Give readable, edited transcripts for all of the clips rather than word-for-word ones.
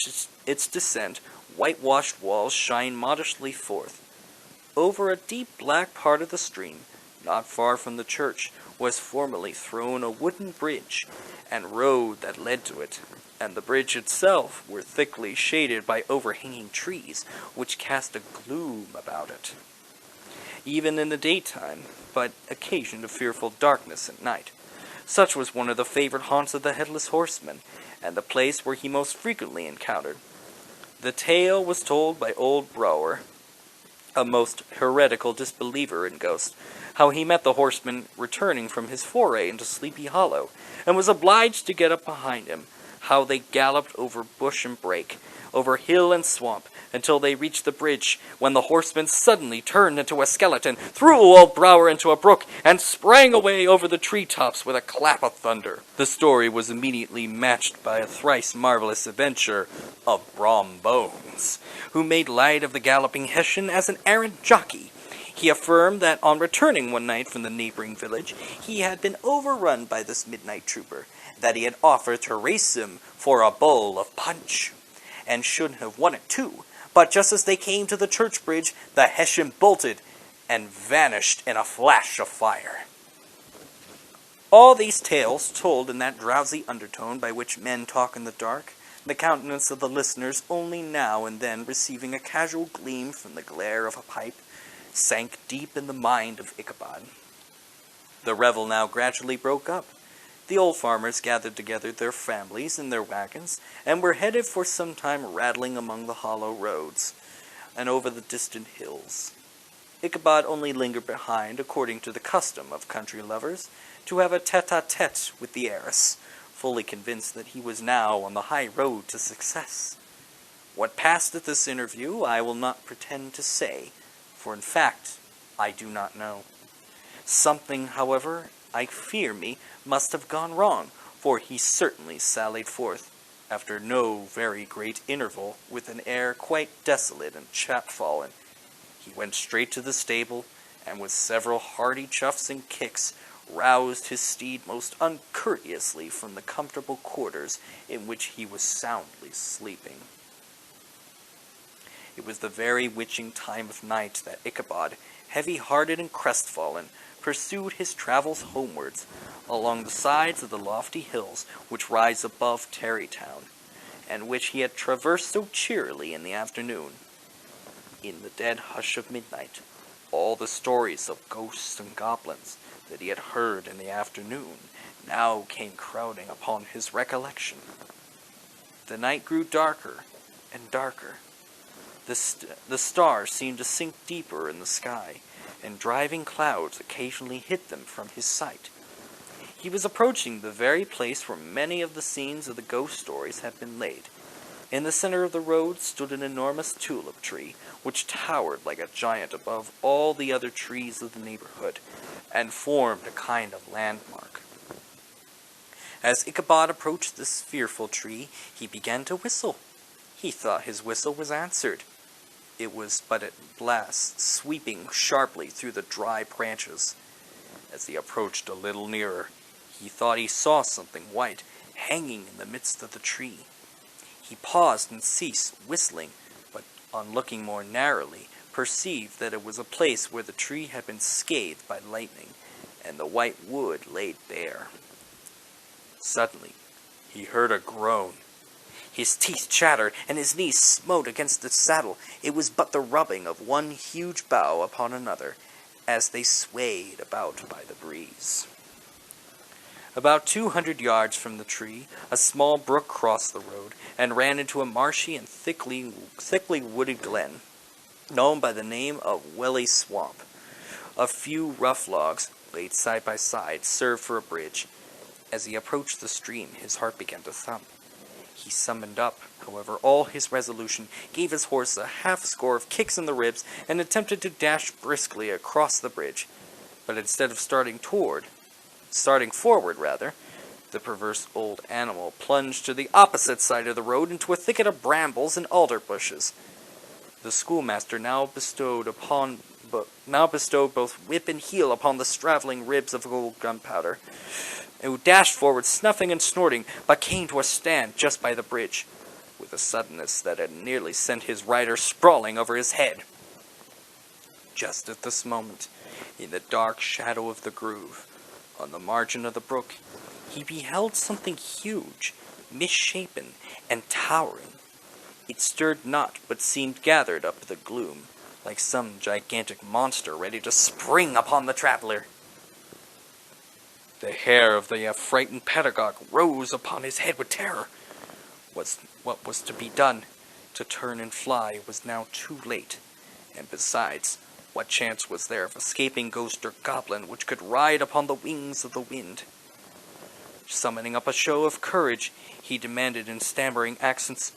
its descent, whitewashed walls shine modestly forth. Over a deep black part of the stream, not far from the church, was formerly thrown a wooden bridge and road that led to it, and the bridge itself were thickly shaded by overhanging trees, which cast a gloom about it, even in the daytime, but occasioned a fearful darkness at night. Such was one of the favorite haunts of the Headless Horseman, and the place where he most frequently encountered. The tale was told by old Brower, a most heretical disbeliever in ghosts, how he met the horseman returning from his foray into Sleepy Hollow, and was obliged to get up behind him, how they galloped over bush and brake, over hill and swamp, until they reached the bridge, when the horseman suddenly turned into a skeleton, threw old Brower into a brook, and sprang away over the tree-tops with a clap of thunder. The story was immediately matched by a thrice marvelous adventure of Brom Bones, who made light of the galloping Hessian as an errant jockey. He affirmed that on returning one night from the neighboring village, he had been overrun by this midnight trooper, that he had offered to race him for a bowl of punch, and should have won it too. But just as they came to the church bridge, the Hessian bolted and vanished in a flash of fire. All these tales told in that drowsy undertone by which men talk in the dark, the countenance of the listeners only now and then receiving a casual gleam from the glare of a pipe, sank deep in the mind of Ichabod. The revel now gradually broke up. The old farmers gathered together their families in their wagons, and were headed for some time rattling among the hollow roads, and over the distant hills. Ichabod only lingered behind, according to the custom of country lovers, to have a tete-a-tete with the heiress, fully convinced that he was now on the high road to success. What passed at this interview I will not pretend to say, for in fact I do not know. Something, however, I fear me, must have gone wrong, for he certainly sallied forth, after no very great interval, with an air quite desolate and chapfallen. He went straight to the stable, and with several hearty chuffs and kicks, roused his steed most uncourteously from the comfortable quarters in which he was soundly sleeping. It was the very witching time of night that Ichabod, heavy-hearted and crestfallen, pursued his travels homewards, along the sides of the lofty hills which rise above Tarrytown, and which he had traversed so cheerily in the afternoon. In the dead hush of midnight, all the stories of ghosts and goblins that he had heard in the afternoon now came crowding upon his recollection. The night grew darker and darker. The stars seemed to sink deeper in the sky, and driving clouds occasionally hid them from his sight. He was approaching the very place where many of the scenes of the ghost stories had been laid. In the center of the road stood an enormous tulip tree, which towered like a giant above all the other trees of the neighborhood, and formed a kind of landmark. As Ichabod approached this fearful tree, he began to whistle. He thought his whistle was answered. It was but a blast sweeping sharply through the dry branches. As he approached a little nearer, he thought he saw something white hanging in the midst of the tree. He paused and ceased whistling, but on looking more narrowly, perceived that it was a place where the tree had been scathed by lightning, and the white wood laid bare. Suddenly, he heard a groan. His teeth chattered, and his knees smote against the saddle. It was but the rubbing of one huge bough upon another, as they swayed about by the breeze. About 200 yards from the tree, a small brook crossed the road, and ran into a marshy and thickly wooded glen, known by the name of Welly Swamp. A few rough logs, laid side by side, served for a bridge. As he approached the stream, his heart began to thump. He summoned up, however, all his resolution, gave his horse a half-score of kicks in the ribs, and attempted to dash briskly across the bridge. But instead of starting forward, the perverse old animal plunged to the opposite side of the road into a thicket of brambles and alder bushes. The schoolmaster now bestowed both whip and heel upon the straddling ribs of old Gunpowder, who dashed forward, snuffing and snorting, but came to a stand just by the bridge. with a suddenness that had nearly sent his rider sprawling over his head. Just at this moment, in the dark shadow of the groove, on the margin of the brook, he beheld something huge, misshapen, and towering. It stirred not, but seemed gathered up the gloom, like some gigantic monster ready to spring upon the traveler. The hair of the affrighted pedagogue rose upon his head with terror. What was to be done? To turn and fly was now too late, and besides, what chance was there of escaping ghost or goblin which could ride upon the wings of the wind? Summoning up a show of courage, he demanded in stammering accents,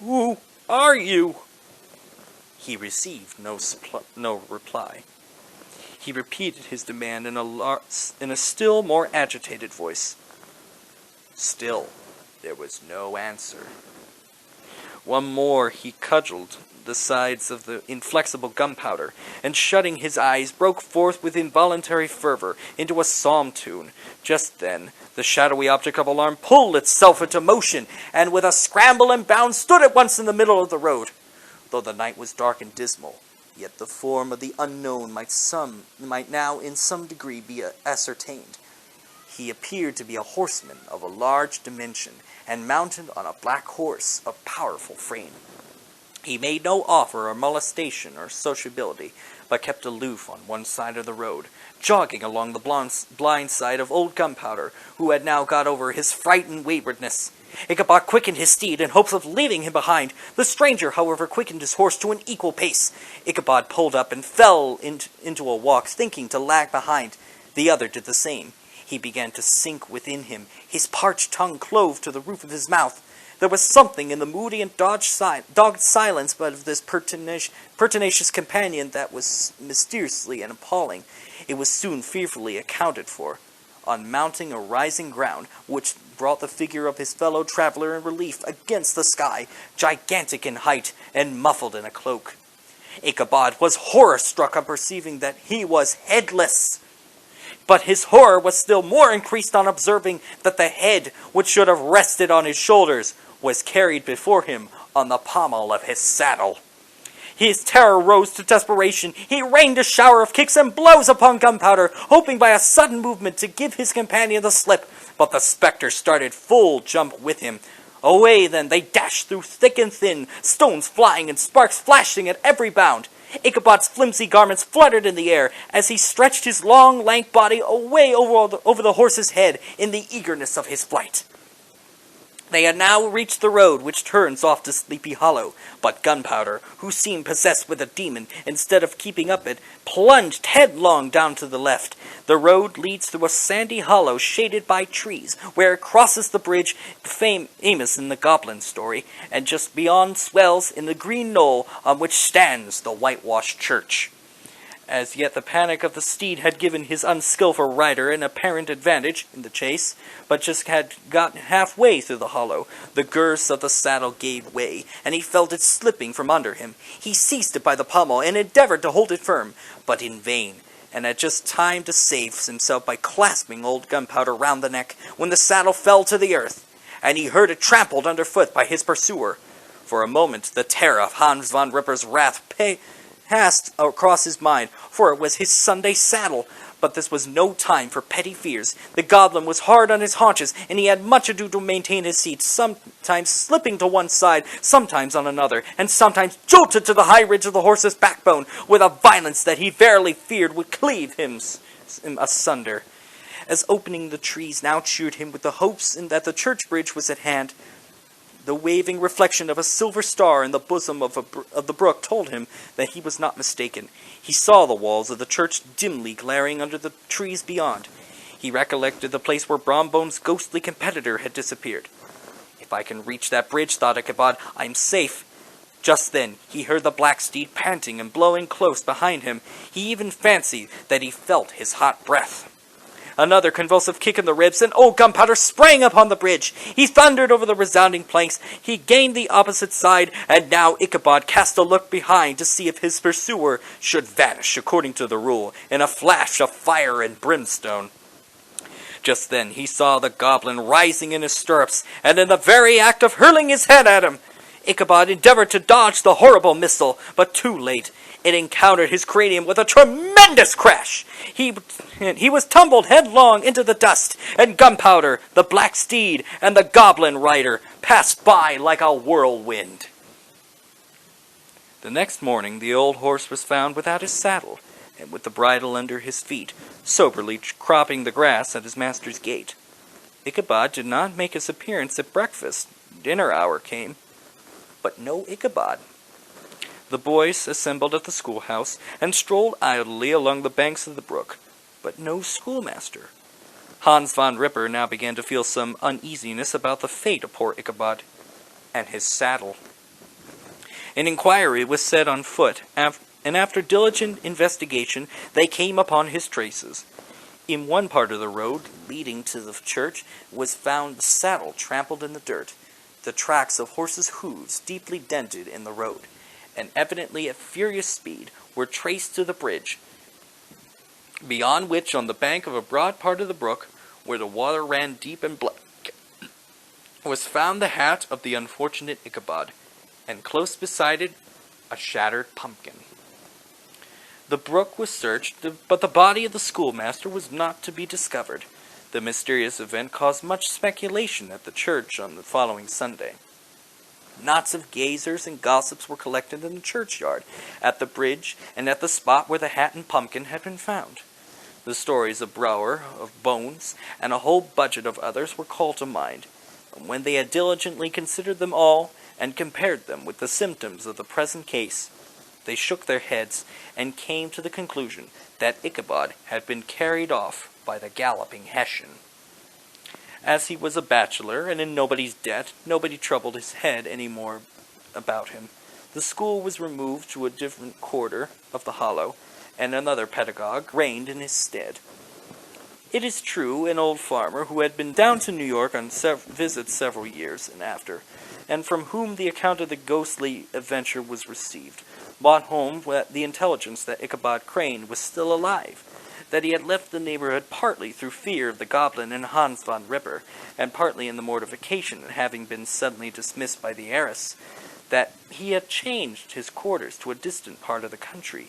"Who are you?" He received no reply. He repeated his demand in a still more agitated voice. Still, there was no answer. One more he cudgeled the sides of the inflexible gunpowder, and shutting his eyes, broke forth with involuntary fervor into a psalm tune. Just then, the shadowy object of alarm pulled itself into motion, and with a scramble and bound stood at once in the middle of the road. Though the night was dark and dismal, yet the form of the unknown might now in some degree be ascertained. He appeared to be a horseman of a large dimension, and mounted on a black horse of powerful frame. He made no offer of molestation or sociability, but kept aloof on one side of the road, jogging along the blind side of old Gunpowder, who had now got over his fright and waywardness. Ichabod quickened his steed in hopes of leaving him behind. The stranger, however, quickened his horse to an equal pace. Ichabod pulled up and fell into a walk, thinking to lag behind. The other did the same. He began to sink within him. His parched tongue clove to the roof of his mouth. There was something in the moody and dogged silence of this pertinacious companion that was mysteriously and appalling. It was soon fearfully accounted for. On mounting a rising ground, which brought the figure of his fellow traveler in relief against the sky, gigantic in height and muffled in a cloak. Ichabod was horror-struck on perceiving that he was headless. But his horror was still more increased on observing that the head, which should have rested on his shoulders, was carried before him on the pommel of his saddle. His terror rose to desperation. He rained a shower of kicks and blows upon Gunpowder, hoping by a sudden movement to give his companion the slip. But the spectre started full jump with him. Away then they dashed through thick and thin, stones flying and sparks flashing at every bound. Ichabod's flimsy garments fluttered in the air as he stretched his long, lank body away over the horse's head in the eagerness of his flight. They had now reached the road which turns off to Sleepy Hollow, but Gunpowder, who seemed possessed with a demon, instead of keeping up it, plunged headlong down to the left. The road leads through a sandy hollow shaded by trees, where it crosses the bridge famous in the goblin story, and just beyond swells in the green knoll on which stands the whitewashed church. As yet the panic of the steed had given his unskilful rider an apparent advantage in the chase, but just had got halfway through the hollow, the girths of the saddle gave way, and he felt it slipping from under him. He seized it by the pommel and endeavored to hold it firm, but in vain, and had just time to save himself by clasping old Gunpowder round the neck, when the saddle fell to the earth, and he heard it trampled underfoot by his pursuer. For a moment the terror of Hans von Ripper's wrath passed across his mind, for it was his Sunday saddle. But this was no time for petty fears. The goblin was hard on his haunches, and he had much ado to maintain his seat, sometimes slipping to one side, sometimes on another, and sometimes jolted to the high ridge of the horse's backbone with a violence that he verily feared would cleave him asunder. As opening the trees now cheered him with the hopes that the church bridge was at hand, the waving reflection of a silver star in the bosom of the brook told him that he was not mistaken. He saw the walls of the church dimly glaring under the trees beyond. He recollected the place where Brombone's ghostly competitor had disappeared. If I can reach that bridge, thought Ichabod, I am safe. Just then he heard the black steed panting and blowing close behind him. He even fancied that he felt his hot breath. Another convulsive kick in the ribs, and old Gunpowder sprang upon the bridge. He thundered over the resounding planks. He gained the opposite side, and now Ichabod cast a look behind to see if his pursuer should vanish, according to the rule, in a flash of fire and brimstone. Just then he saw the goblin rising in his stirrups, and in the very act of hurling his head at him. Ichabod endeavored to dodge the horrible missile, but too late. It encountered his cranium with a tremendous crash. He was tumbled headlong into the dust, and Gunpowder, the black steed, and the goblin rider passed by like a whirlwind. The next morning the old horse was found without his saddle, and with the bridle under his feet, soberly cropping the grass at his master's gate. Ichabod did not make his appearance at breakfast. Dinner hour came, but no Ichabod. The boys assembled at the schoolhouse and strolled idly along the banks of the brook, but no schoolmaster. Hans von Ripper now began to feel some uneasiness about the fate of poor Ichabod and his saddle. An inquiry was set on foot, and after diligent investigation they came upon his traces. In one part of the road leading to the church was found the saddle trampled in the dirt, the tracks of horses' hooves deeply dented in the road, and evidently at furious speed, were traced to the bridge, beyond which, on the bank of a broad part of the brook, where the water ran deep and black, was found the hat of the unfortunate Ichabod, and close beside it, a shattered pumpkin. The brook was searched, but the body of the schoolmaster was not to be discovered. The mysterious event caused much speculation at the church on the following Sunday. Knots of gazers and gossips were collected in the churchyard, at the bridge, and at the spot where the hat and pumpkin had been found. The stories of Brouwer, of Bones, and a whole budget of others were called to mind, and when they had diligently considered them all, and compared them with the symptoms of the present case, they shook their heads, and came to the conclusion that Ichabod had been carried off by the galloping Hessian. As he was a bachelor, and in nobody's debt, nobody troubled his head any more about him. The school was removed to a different quarter of the hollow, and another pedagogue reigned in his stead. It is true, an old farmer, who had been down to New York on visits several years and after, and from whom the account of the ghostly adventure was received, brought home the intelligence that Ichabod Crane was still alive, that he had left the neighborhood partly through fear of the goblin and Hans von Ripper, and partly in the mortification at having been suddenly dismissed by the heiress, that he had changed his quarters to a distant part of the country,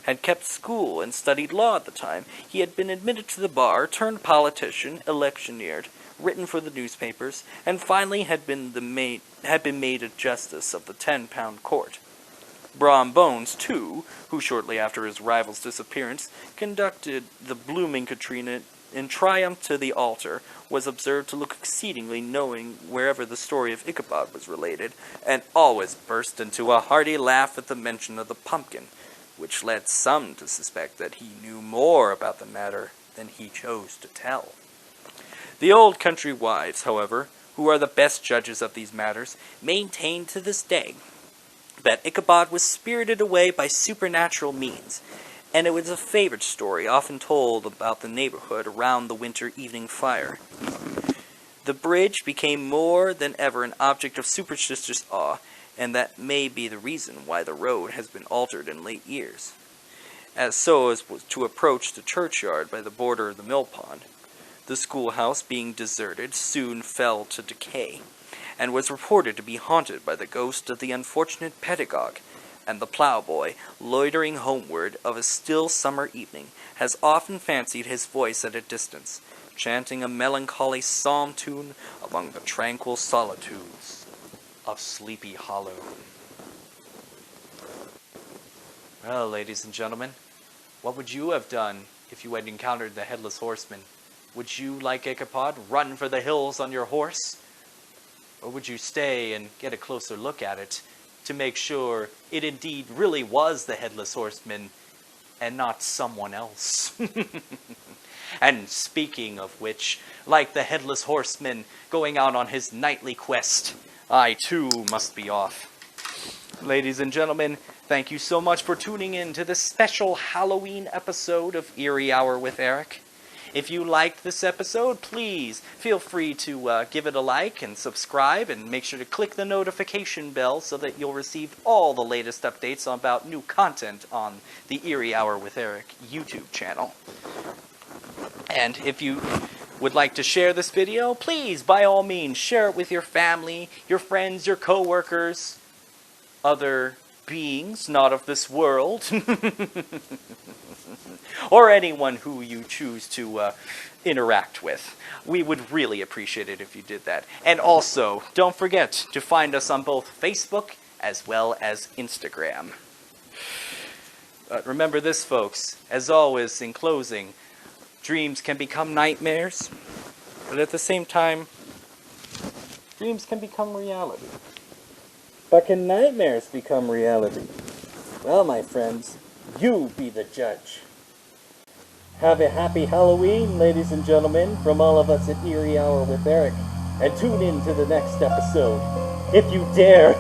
had kept school and studied law at the time. He had been admitted to the bar, turned politician, electioneered, written for the newspapers, and finally had been made a justice of the 10-pound court. Brom Bones, too, who shortly after his rival's disappearance conducted the blooming Katrina in triumph to the altar, was observed to look exceedingly knowing wherever the story of Ichabod was related, and always burst into a hearty laugh at the mention of the pumpkin, which led some to suspect that he knew more about the matter than he chose to tell. The old country wives, however, who are the best judges of these matters, maintain to this day that Ichabod was spirited away by supernatural means, and it was a favorite story often told about the neighborhood around the winter evening fire. The bridge became more than ever an object of superstitious awe, and that may be the reason why the road has been altered in late years, as to approach the churchyard by the border of the mill pond. The schoolhouse, being deserted, soon fell to decay, and was reported to be haunted by the ghost of the unfortunate pedagogue, and the ploughboy, loitering homeward of a still summer evening, has often fancied his voice at a distance, chanting a melancholy psalm tune among the tranquil solitudes of Sleepy Hollow. Well, ladies and gentlemen, what would you have done if you had encountered the Headless Horseman? Would you, like Ichabod, run for the hills on your horse? Or would you stay and get a closer look at it to make sure it indeed really was the Headless Horseman and not someone else? And speaking of which, like the Headless Horseman going out on his nightly quest, I too must be off. Ladies and gentlemen, thank you so much for tuning in to this special Halloween episode of Eerie Hour with Erich. If you liked this episode, please feel free to give it a like and subscribe, and make sure to click the notification bell so that you'll receive all the latest updates about new content on the Eerie Hour with Erich YouTube channel. And if you would like to share this video, please, by all means, share it with your family, your friends, your co-workers, other beings not of this world, or anyone who you choose to interact with. We would really appreciate it if you did that. And also, don't forget to find us on both Facebook as well as Instagram. Remember this, folks, as always, in closing, dreams can become nightmares, but at the same time, dreams can become reality. But can nightmares become reality? Well, my friends, you be the judge. Have a happy Halloween, ladies and gentlemen, from all of us at Eerie Hour with Eric. And tune in to the next episode, if you dare.